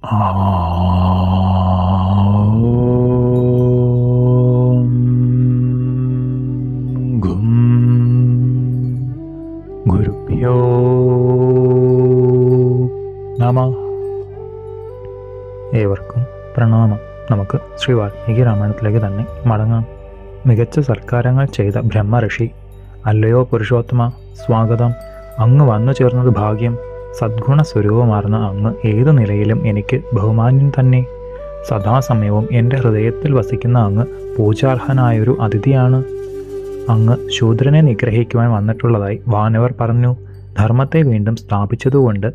ഗും ഗുരുഭ്യോ നമഃ. ഏവർക്കും പ്രണാമം. നമുക്ക് ശ്രീ വാൽമീകി രാമായണത്തിലേക്ക് തന്നെ മടങ്ങാം. മികച്ച സൽക്കാരങ്ങൾ ചെയ്ത ബ്രഹ്മഋഷി, അല്ലയോ പുരുഷോത്തമ, സ്വാഗതം. അങ്ങ് വന്നു ചേർന്നത് ഭാഗ്യം. സദ്ഗുണ സ്വരൂപമാർന്ന അങ്ങ് ഏതു നിലയിലും എനിക്ക് ബഹുമാന്യൻ തന്നെ. സദാസമയവും എൻ്റെ ഹൃദയത്തിൽ വസിക്കുന്ന അങ്ങ് പൂജാർഹനായൊരു അതിഥിയാണ്. അങ്ങ് ശൂദ്രനെ നിഗ്രഹിക്കുവാൻ വന്നിട്ടുള്ളതായി വാനവർ പറഞ്ഞു. ധർമ്മത്തെ വീണ്ടും സ്ഥാപിച്ചതുകൊണ്ട്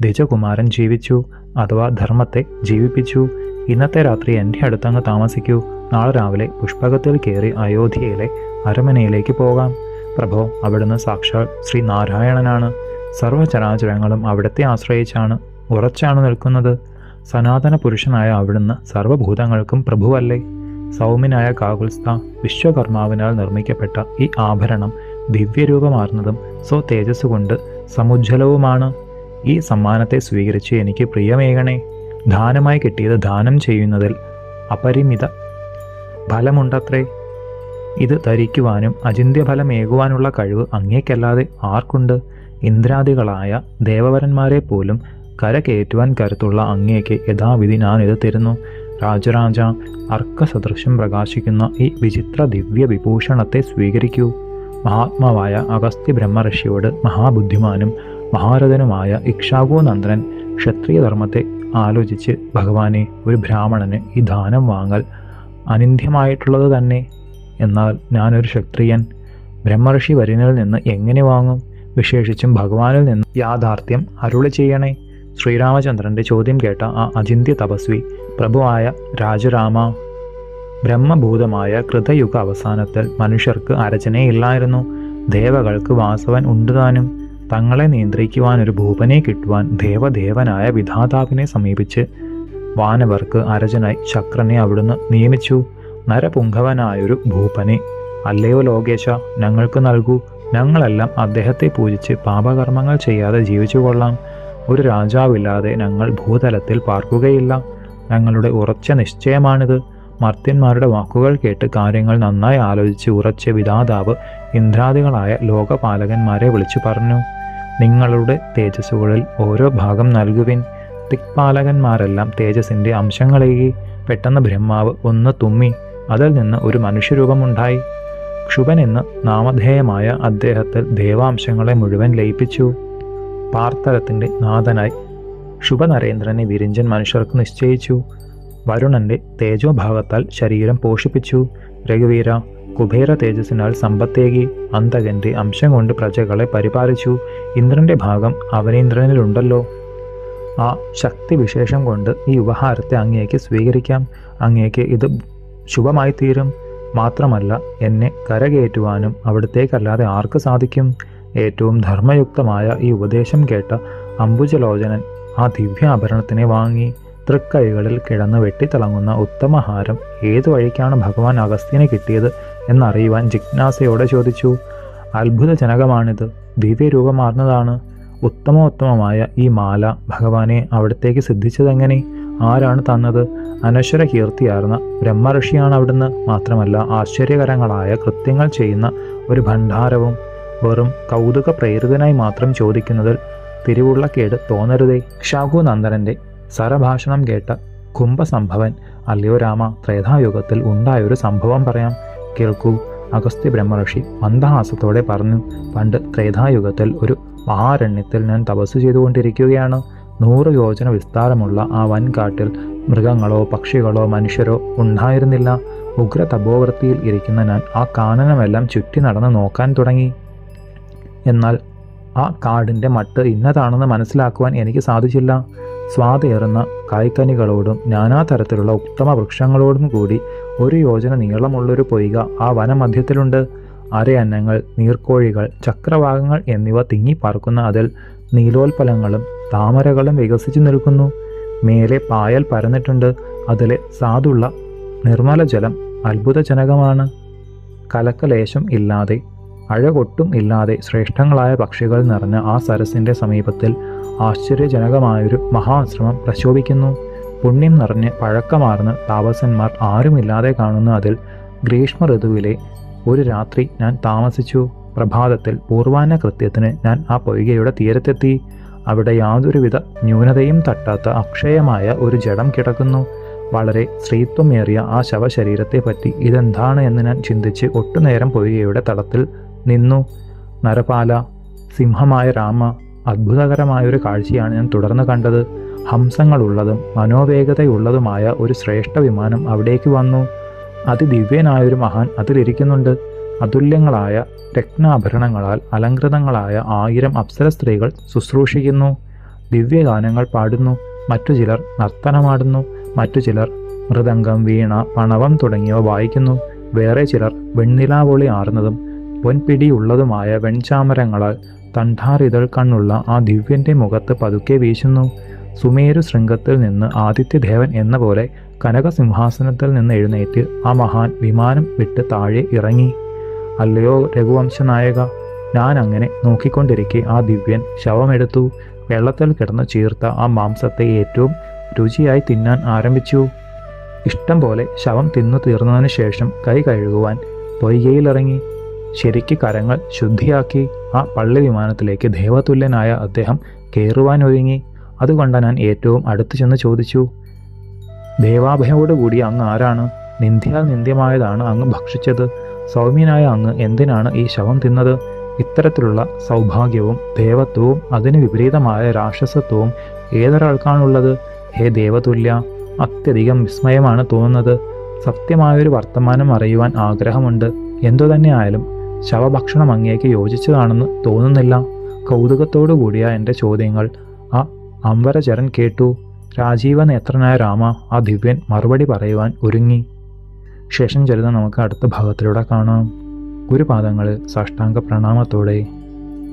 ദ്വിജകുമാരൻ ജീവിച്ചു, അഥവാ ധർമ്മത്തെ ജീവിപ്പിച്ചു. ഇന്നത്തെ രാത്രി എൻ്റെ അടുത്തങ്ങ് താമസിക്കൂ. നാളെ രാവിലെ പുഷ്പകത്തിൽ കയറി അയോധ്യയിലെ അരമനയിലേക്ക് പോകാം. പ്രഭോ, അവിടുന്ന് സാക്ഷാൽ ശ്രീ നാരായണനാണ്. സർവചരാചരങ്ങളും അവിടുത്തെ ആശ്രയിച്ചാണ് ഉറച്ചാണ് നിൽക്കുന്നത്. സനാതന പുരുഷനായ അവിടുന്ന് സർവഭൂതങ്ങൾക്കും പ്രഭുവല്ലേ. സൗമ്യനായ കാകുൽസ്ഥ വിശ്വകർമാവിനാൽ നിർമ്മിക്കപ്പെട്ട ഈ ആഭരണം ദിവ്യരൂപമാർന്നതും സ്വതേജസ് കൊണ്ട് സമുജ്വലവുമാണ്. ഈ സമ്മാനത്തെ സ്വീകരിച്ച് എനിക്ക് പ്രിയമേകണേ. ദാനമായി കിട്ടിയത് ദാനം ചെയ്യുന്നതിൽ അപരിമിത ഫലമുണ്ടത്രേ. ഇത് ധരിക്കുവാനും അചിന്ത്യഫലമേകുവാനുള്ള കഴിവ് അങ്ങേക്കല്ലാതെ ആർക്കുണ്ട്? ഇന്ദ്രാദികളായ ദേവവരന്മാരെ പോലും കരകയറ്റുവാൻ കരുത്തുള്ള അങ്ങേക്ക് യഥാവിധി ഞാനിത് തരുന്നു. രാജരാജ, അർക്കസദൃശം പ്രകാശിക്കുന്ന ഈ വിചിത്ര ദിവ്യ വിഭൂഷണത്തെ സ്വീകരിക്കൂ. മഹാത്മാവായ അഗസ്ത്യ ബ്രഹ്മഋഷിയോട് മഹാബുദ്ധിമാനും മഹാരഥനുമായ ഇക്ഷ്വാകുനന്ദനൻ ക്ഷത്രിയധർമ്മത്തെ ആലോചിച്ച്, ഭഗവാനെ, ഒരു ബ്രാഹ്മണന് ഈ ദാനം വാങ്ങൽ അനിന്ദ്യമായിട്ടുള്ളത് തന്നെ. എന്നാൽ ഞാനൊരു ക്ഷത്രിയൻ, ബ്രഹ്മഋഷി വര്യനിൽ നിന്ന് എങ്ങനെ വാങ്ങും? വിശേഷിച്ചും ഭഗവാനിൽ നിന്ന് യാഥാർത്ഥ്യം അരുളി ചെയ്യണേ. ശ്രീരാമചന്ദ്രന്റെ ചോദ്യം കേട്ട ആ അചിന്ത്യ തപസ്വി, പ്രഭുവായ രാജരാമ, ബ്രഹ്മഭൂതമായ കൃതയുഗ അവസാനത്തിൽ മനുഷ്യർക്ക് അരചനയില്ലായിരുന്നു. ദേവകൾക്ക് വാസവൻ ഉണ്ടുതാനും. തങ്ങളെ നിയന്ത്രിക്കുവാനൊരു ഭൂപനെ കിട്ടുവാൻ ദേവദേവനായ വിധാതാവിനെ സമീപിച്ച് വാനവർക്ക് അരചനായി ശക്രനെ അവിടുന്ന് നിയമിച്ചു. നരപുംഗവനായൊരു ഭൂപനെ അല്ലയോ ലോകേശ ഞങ്ങൾക്ക് നൽകൂ. ഞങ്ങളെല്ലാം അദ്ദേഹത്തെ പൂജിച്ച് പാപകർമ്മങ്ങൾ ചെയ്യാതെ ജീവിച്ചു കൊള്ളാം. ഒരു രാജാവില്ലാതെ ഞങ്ങൾ ഭൂതലത്തിൽ പാർക്കുകയില്ല. ഞങ്ങളുടെ ഉറച്ച നിശ്ചയമാണിത്. മർത്യന്മാരുടെ വാക്കുകൾ കേട്ട് കാര്യങ്ങൾ നന്നായി ആലോചിച്ച് ഉറച്ച വിധാതാവ് ഇന്ദ്രാദികളായ ലോകപാലകന്മാരെ വിളിച്ചു പറഞ്ഞു, നിങ്ങളുടെ തേജസ്സുകളിൽ ഓരോ ഭാഗം നൽകുവിൻ. ദിക്പാലകന്മാരെല്ലാം തേജസ്സിൻ്റെ അംശങ്ങളേകി. പെട്ടെന്ന് ബ്രഹ്മാവ് ഒന്ന് തുമ്മി. അതിൽ നിന്ന് ഒരു മനുഷ്യരൂപമുണ്ടായി. ക്ഷുഭൻ എന്ന് നാമധേയമായ അദ്ദേഹത്തിൽ ദേവാംശങ്ങളെ മുഴുവൻ ലയിപ്പിച്ചു. പാർത്തലത്തിൻ്റെ നാഥനായി ശുഭനരേന്ദ്രനെ വിരിഞ്ചൻ മനുഷ്യർക്ക് നിശ്ചയിച്ചു. വരുണന്റെ തേജോഭാഗത്താൽ ശരീരം പോഷിപ്പിച്ചു. രഘുവീര, കുബേര തേജസ്സിനാൽ സമ്പത്തേകി. അന്തകന്റെ അംശം കൊണ്ട് പ്രജകളെ പരിപാലിച്ചു. ഇന്ദ്രന്റെ ഭാഗം അവനീന്ദ്രനിലുണ്ടല്ലോ. ആ ശക്തി വിശേഷം കൊണ്ട് ഈ ഉപഹാരത്തെ അങ്ങേക്ക് സ്വീകരിക്കാം. അങ്ങേക്ക് ഇത് ശുഭമായി തീരും. മാത്രമല്ല, എന്നെ കരകയറ്റുവാനും അവിടത്തേക്കല്ലാതെ ആർക്ക് സാധിക്കും? ഏറ്റവും ധർമ്മയുക്തമായ ഈ ഉപദേശം കേട്ട അംബുജലോചനൻ ആ ദിവ്യാഭരണത്തിനെ വാങ്ങി. തൃക്കൈകളിൽ കിടന്ന് വെട്ടിത്തിളങ്ങുന്ന ഉത്തമഹാരം ഏതു വഴിക്കാണ് ഭഗവാൻ അഗസ്ത്യന് കിട്ടിയത് എന്നറിയുവാൻ ജിജ്ഞാസയോടെ ചോദിച്ചു. അത്ഭുതജനകമാണിത്. ദിവ്യരൂപമാർന്നതാണ്. ഉത്തമോത്തമമായ ഈ മാല ഭഗവാനെ അവിടത്തേക്ക് സിദ്ധിച്ചതെങ്ങനെ? ആരാണ് തന്നത്? അനശ്വര കീർത്തിയാർന്ന ബ്രഹ്മഋഷിയാണ് അവിടുന്ന്. മാത്രമല്ല, ആശ്ചര്യകരങ്ങളായ കൃത്യങ്ങൾ ചെയ്യുന്ന ഒരു ഭണ്ഡാരവും. വെറും കൗതുക പ്രേരിതനായി മാത്രം ചോദിക്കുന്നതിൽ തിരിവുള്ളക്കേട് തോന്നരുതേ. ഇക്ഷ്വാകുനന്ദനന്റെ സരഭാഷണം കേട്ട കുംഭസംഭവൻ, അല്ലയോ രാമ, ത്രേതായുഗത്തിൽ ഉണ്ടായൊരു സംഭവം പറയാം, കേൾക്കൂ. അഗസ്ത്യ ബ്രഹ്മഋഷി മന്ദഹാസത്തോടെ പറഞ്ഞു, പണ്ട് ത്രേതായുഗത്തിൽ ഒരു മഹാരണ്യത്തിൽ ഞാൻ തപസ് ചെയ്തുകൊണ്ടിരിക്കുകയാണ്. 100 യോജന വിസ്താരമുള്ള ആ വൻകാട്ടിൽ മൃഗങ്ങളോ പക്ഷികളോ മനുഷ്യരോ ഉണ്ടായിരുന്നില്ല. ഉഗ്ര തപോവൃത്തിയിൽ ഇരിക്കുന്ന ഞാൻ ആ കാനനമെല്ലാം ചുറ്റി നടന്ന് നോക്കാൻ തുടങ്ങി. എന്നാൽ ആ കാടിൻ്റെ മട്ട് ഇന്നതാണെന്ന് മനസ്സിലാക്കുവാൻ എനിക്ക് സാധിച്ചില്ല. സ്വാദേറുന്ന കായ്ക്കനികളോടും നാനാതരത്തിലുള്ള ഉത്തമ വൃക്ഷങ്ങളോടും കൂടി 1 യോജന നീളമുള്ളൊരു പൊയ്ക ആ വനമധ്യത്തിലുണ്ട്. അരയന്നങ്ങൾ, നീർക്കോഴികൾ, ചക്രവാകങ്ങൾ എന്നിവ തിങ്ങിപ്പാർക്കുന്ന അതിൽ നീലോൽപ്പലങ്ങളും താമരകളും വികസിച്ചു നിൽക്കുന്നു. മേലെ പായൽ പരന്നിട്ടുണ്ട്. അതിലെ സാധുള്ള നിർമ്മല ജലം അത്ഭുതജനകമാണ്. കലക്കലേശം ഇല്ലാതെ അഴകൊട്ടും ഇല്ലാതെ ശ്രേഷ്ഠങ്ങളായ പക്ഷികൾ നിറഞ്ഞ ആ സരസിൻ്റെ സമീപത്തിൽ ആശ്ചര്യജനകമായൊരു മഹാശ്രമം പ്രശോഭിക്കുന്നു. പുണ്യം നിറഞ്ഞ് പഴക്കമാർന്ന് താപസന്മാർ ആരുമില്ലാതെ കാണുന്ന അതിൽ ഗ്രീഷ്മ ഋതുവിലെ ഒരു രാത്രി ഞാൻ താമസിച്ചു. പ്രഭാതത്തിൽ പൂർവാന കൃത്യത്തിന് ഞാൻ ആ പൊയ്കയുടെ തീരത്തെത്തി. അവിടെ യാതൊരുവിധ ന്യൂനതയും തട്ടാത്ത അക്ഷയമായ ഒരു ജഡം കിടക്കുന്നു. വളരെ സ്ത്രീത്വമേറിയ ആ ശവശരീരത്തെപ്പറ്റി ഇതെന്താണ് എന്ന് ഞാൻ ചിന്തിച്ച് ഒട്ടുനേരം പൊയ്കയുടെ തടത്തിൽ നിന്നു. നരപാല, സിംഹമായ രാമ, അത്ഭുതകരമായൊരു കാഴ്ചയാണ് ഞാൻ തുടർന്ന് കണ്ടത്. ഹംസങ്ങളുള്ളതും മനോവേഗതയുള്ളതുമായ ഒരു ശ്രേഷ്ഠ വിമാനം അവിടേക്ക് വന്നു. അതിദിവ്യനായൊരു മഹാൻ അതിലിരിക്കുന്നുണ്ട്. അതുല്യങ്ങളായ രത്നാഭരണങ്ങളാൽ അലങ്കൃതങ്ങളായ 1000 അപ്സര സ്ത്രീകൾ ശുശ്രൂഷിക്കുന്നു. ദിവ്യഗാനങ്ങൾ പാടുന്നു. മറ്റു ചിലർ നർത്തനമാടുന്നു. മറ്റു ചിലർ മൃദംഗം, വീണ, പണവം തുടങ്ങിയവ വായിക്കുന്നു. വേറെ ചിലർ വെണ്ണിലാവൊളി ആർന്നതും പൊൻപിടിയുള്ളതുമായ വെൺചാമരങ്ങളാൽ തണ്ഡാറിതൾ കണ്ണുള്ള ആ ദിവ്യന്റെ മുഖത്ത് പതുക്കെ വീശുന്നു. സുമേരു ശൃംഗത്തിൽ നിന്ന് ആദിത്യദേവൻ എന്ന പോലെ കനകസിംഹാസനത്തിൽ നിന്ന് എഴുന്നേറ്റ് ആ മഹാൻ വിമാനം വിട്ട് താഴെ ഇറങ്ങി. അല്ലയോ രഘുവംശനായക, ഞാൻ അങ്ങനെ നോക്കിക്കൊണ്ടിരിക്കെ ആ ദിവ്യൻ ശവമെടുത്തു. വെള്ളത്തിൽ കിടന്ന് ചീർത്ത ആ മാംസത്തെ ഏറ്റവും രുചിയായി തിന്നാൻ ആരംഭിച്ചു. ഇഷ്ടം പോലെ ശവം തിന്നു തീർന്നതിന് ശേഷം കൈ കഴുകുവാൻ പൊയ്കയിലിറങ്ങി. ശരിക്ക് കരങ്ങൾ ശുദ്ധിയാക്കി ആ പള്ളി വിമാനത്തിലേക്ക് ദേവതുല്യനായ അദ്ദേഹം കയറുവാനൊരുങ്ങി. അതുകൊണ്ട് ഞാൻ ഏറ്റവും അടുത്തു ചെന്ന് ചോദിച്ചു, ദേവാഭയോടുകൂടി അങ്ങ് ആരാണ്? നിന്ദ്യാൽ നിന്ദ്യമായതാണ് അങ്ങ് ഭക്ഷിച്ചത്. സൗമ്യനായ അങ്ങ് എന്തിനാണ് ഈ ശവം തിന്നത്? ഇത്തരത്തിലുള്ള സൗഭാഗ്യവും ദേവത്വവും അതിന് വിപരീതമായ രാക്ഷസത്വവും ഏതൊരാൾക്കാണുള്ളത്? ഹേ ദേവതുല്യ, അത്യധികം വിസ്മയമാണ് തോന്നുന്നത്. സത്യമായൊരു വർത്തമാനം അറിയുവാൻ ആഗ്രഹമുണ്ട്. എന്തുതന്നെ ആയാലും ശവഭക്ഷണം അങ്ങേക്ക് യോജിച്ചതാണെന്ന് തോന്നുന്നില്ല. കൗതുകത്തോടു കൂടിയ എൻ്റെ ചോദ്യങ്ങൾ ആ അംബരചരൻ കേട്ടു. രാജീവനേത്രനായ രാമ, ആ ദിവ്യൻ മറുപടി പറയുവാൻ ഒരുങ്ങി. ശേഷം ചരിതം നമുക്ക് അടുത്ത ഭാഗത്തിലൂടെ കാണാം. ഗുരുപാദങ്ങളിൽ സാഷ്ടാംഗ പ്രണാമത്തോടെ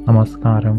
നമസ്കാരം.